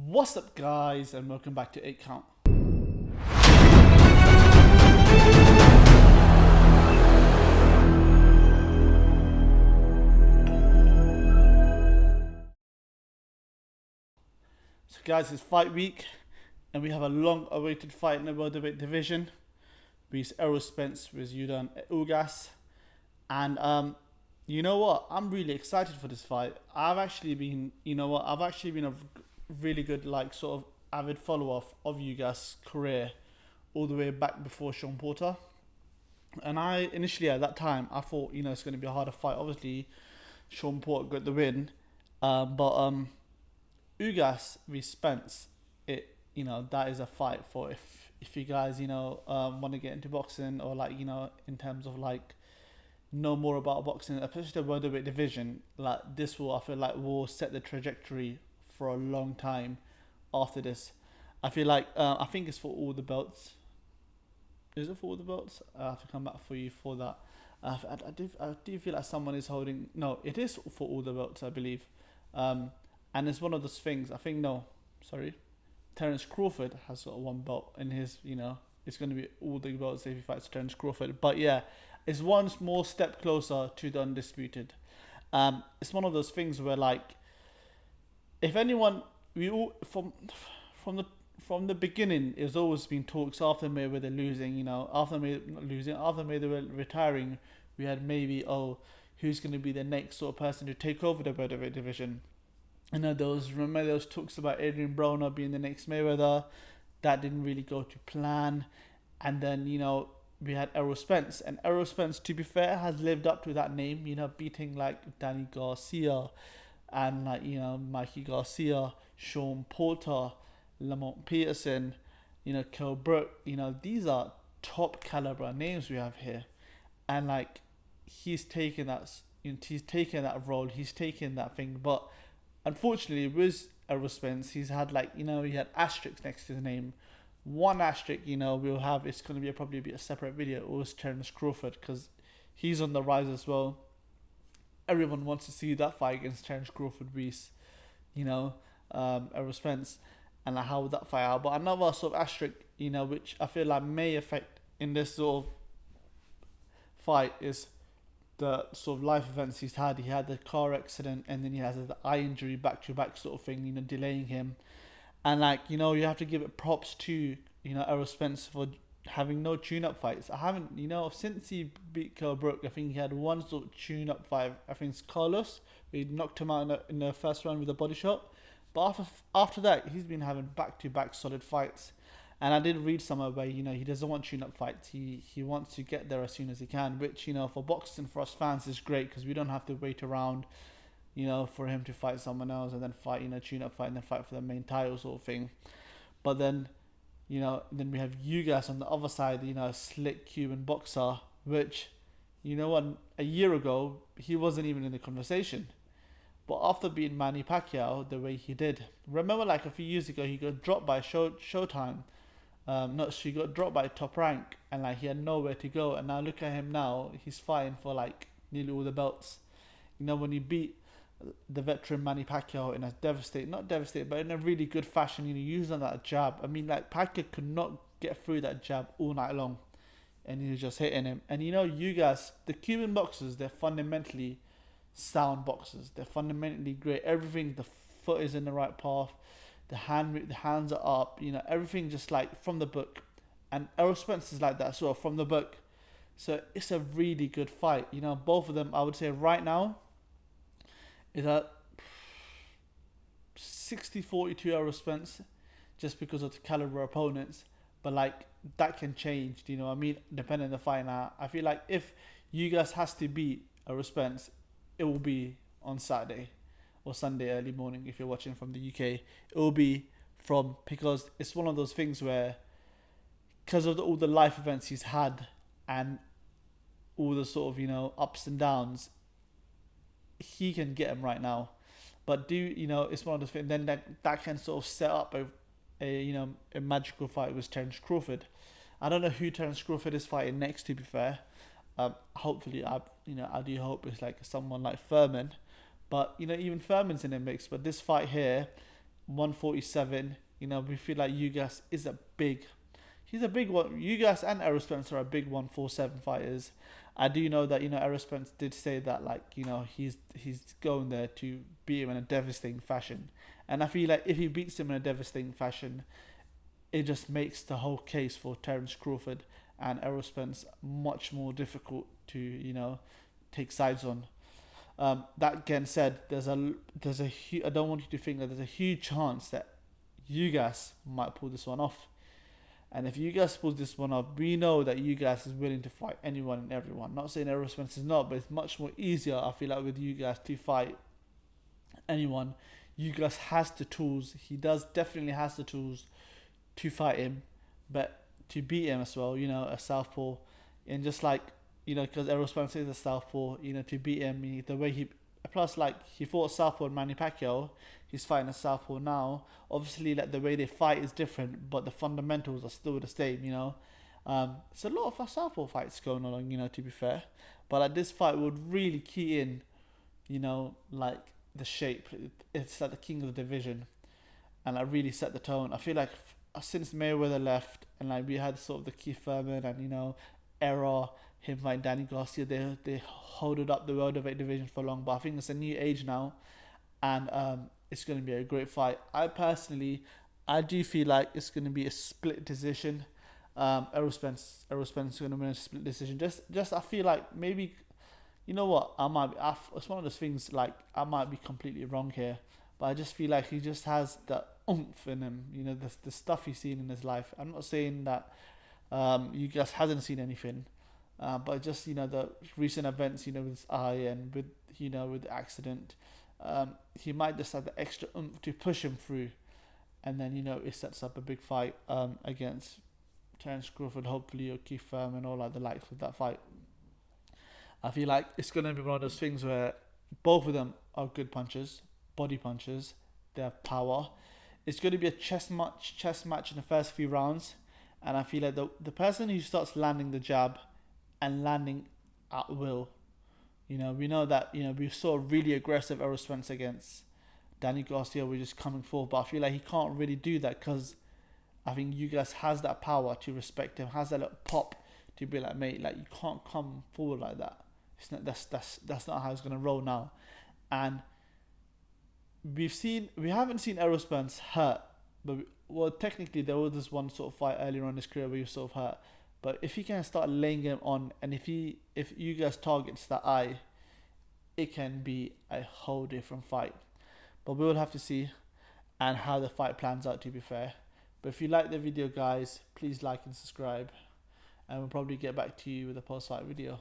What's up, guys, and welcome back to 8 Count. So guys, it's fight week and we have a long awaited fight in the welterweight division. It's Errol Spence with Ugas. And you know what? I'm really excited for this fight. I've actually been a really good sort of avid follower of Ugas' career all the way back before Sean Porter. And I initially at that time I thought it's going to be a harder fight. Obviously, Sean Porter got the win, but Ugas v Spence, that is a fight for if you guys want to get into boxing or in terms of know more about boxing, especially the welterweight division. This will, I feel will set the trajectory for a long time after this. I feel I think it's for all the belts. Is it for all the belts? I have to come back for you for that. I do feel like someone is holding. No, it is for all the belts, I believe. And it's one of those things. I think Terence Crawford has got one belt in his. It's going to be all the belts if he fights Terence Crawford. But yeah, it's one more step closer to the undisputed. It's one of those things where if anyone, we all from the beginning, it's always been talks after Mayweather losing. After Mayweather retiring, we had maybe who's going to be the next sort of person to take over the welterweight division. Remember those talks about Adrian Broner being the next Mayweather. That didn't really go to plan. And then, we had Errol Spence. And Errol Spence, to be fair, has lived up to that name, beating Danny Garcia and Mikey Garcia, Sean Porter, Lamont Peterson, Kell Brook. These are top caliber names we have here. And he's taken that role, he's taken that thing, but unfortunately, with Errol Spence, he's had he had asterisks next to his name. One asterisk, we'll have. It's going to probably be a separate video. It was Terence Crawford because he's on the rise as well. Everyone wants to see that fight against Terence Crawford versus, Errol Spence, and how would that fight out. But another sort of asterisk, which I feel may affect in this sort of fight is the sort of life events he's had. He had the car accident and then he has the eye injury back to back sort of thing, delaying him. And you have to give it props to, Errol Spence for having no tune-up fights. I haven't, since he beat Kell Brook, I think he had one sort of tune-up fight. I think it's Carlos. He knocked him out in the first round with a body shot. But after that, he's been having back-to-back solid fights. And I did read somewhere where, he doesn't want tune-up fights. He wants to get there as soon as he can, which, for boxing, for us fans, is great because we don't have to wait around, for him to fight someone else and then fight, tune-up fight and then fight for the main title sort of thing. But then, then we have Ugas on the other side, a slick Cuban boxer, which, a year ago, he wasn't even in the conversation. But after beating Manny Pacquiao the way he did, remember a few years ago, he got dropped by Showtime. She got dropped by Top Rank and he had nowhere to go. And now look at him now. He's fighting for nearly all the belts. When he beat the veteran Manny Pacquiao in a not devastating, but in a really good fashion, using that jab. I mean, Pacquiao could not get through that jab all night long. And he was just hitting him. And you guys, the Cuban boxers, they're fundamentally sound boxers. They're fundamentally great. Everything, the foot is in the right path. The hands are up, everything just from the book. And Errol Spence is like that sort of from the book. So it's a really good fight. Both of them, I would say right now, is at 60-40 to Errol Spence, just because of the caliber opponents. But that can change, depending on the fight now. I feel if you guys has to beat Errol Spence, it will be on Saturday or Sunday early morning if you're watching from the UK. It will be because it's one of those things where, because of all the life events he's had and all the sort of ups and downs, he can get him right now. But it's one of those things. Then that can sort of set up a magical fight with Terence Crawford. I don't know who Terence Crawford is fighting next. To be fair, hopefully I do hope it's someone like Furman. But even Furman's in the mix. But this fight here, 147. You know, we feel like Ugas is a big. He's a big one. Ugas and Errol Spence are a big 147 fighters. I do know that, you know, Errol Spence did say that, like, you know, he's going there to beat him in a devastating fashion. And I feel like if he beats him in a devastating fashion, it just makes the whole case for Terence Crawford and Errol Spence much more difficult to, you know, take sides on. That again said, I don't want you to think that there's a huge chance that Ugas might pull this one off. And if Ugas pulls this one off, we know that Ugas is willing to fight anyone and everyone. Not saying Errol Spence is not, but it's much more easier, I feel like, with Ugas to fight anyone. Ugas has the tools. He definitely has the tools to fight him, but to beat him as well, you know, a southpaw. And just like, you know, because Errol Spence is a southpaw, you know, to beat him, the way he, plus like he fought southpaw in Manny Pacquiao, he's fighting a southpaw now. Obviously, like the way they fight is different, but the fundamentals are still the same, you know. It's a lot of southpaw fights going on, you know, to be fair. But like this fight would really key in, you know, like the shape. It's like the king of the division, and I really set the tone. I feel like since Mayweather left, and like we had sort of the Keith Thurman and, you know, Errol, him fighting Danny Garcia, they holded up the welterweight division for long. But I think it's a new age now, and it's going to be a great fight. I do feel like it's going to be a split decision. Errol Spence is going to win a split decision. Just I feel like maybe, you know what, it's one of those things, like I might be completely wrong here, but I just feel like he just has the oomph in him, you know, the stuff he's seen in his life. I'm not saying that you guys hasn't seen anything, but just, you know, the recent events, you know, with his eye and with, you know, with the accident, he might just have the extra oomph to push him through, and then, you know, it sets up a big fight against Terence Crawford, hopefully, or Keith Thurman, or like the likes of that fight. I feel like it's going to be one of those things where both of them are good punchers, body punchers. They have power. It's going to be a chess match in the first few rounds. And I feel like the person who starts landing the jab and landing at will, you know, we know that, you know, we saw a really aggressive Errol Spence against Danny Garcia. We're just coming forward. But I feel like he can't really do that because I think Ugas has that power to respect him, has that little pop to be like, mate, like you can't come forward like that. It's not, that's not how it's gonna roll now. And we haven't seen Errol Spence hurt, but technically there was this one sort of fight earlier on in his career where he was sort of hurt. But if he can start laying him on, and if Ugas targets that eye, it can be a whole different fight. But we will have to see and how the fight plans out, to be fair. But if you like the video, guys, please like and subscribe, and we'll probably get back to you with a post-fight video.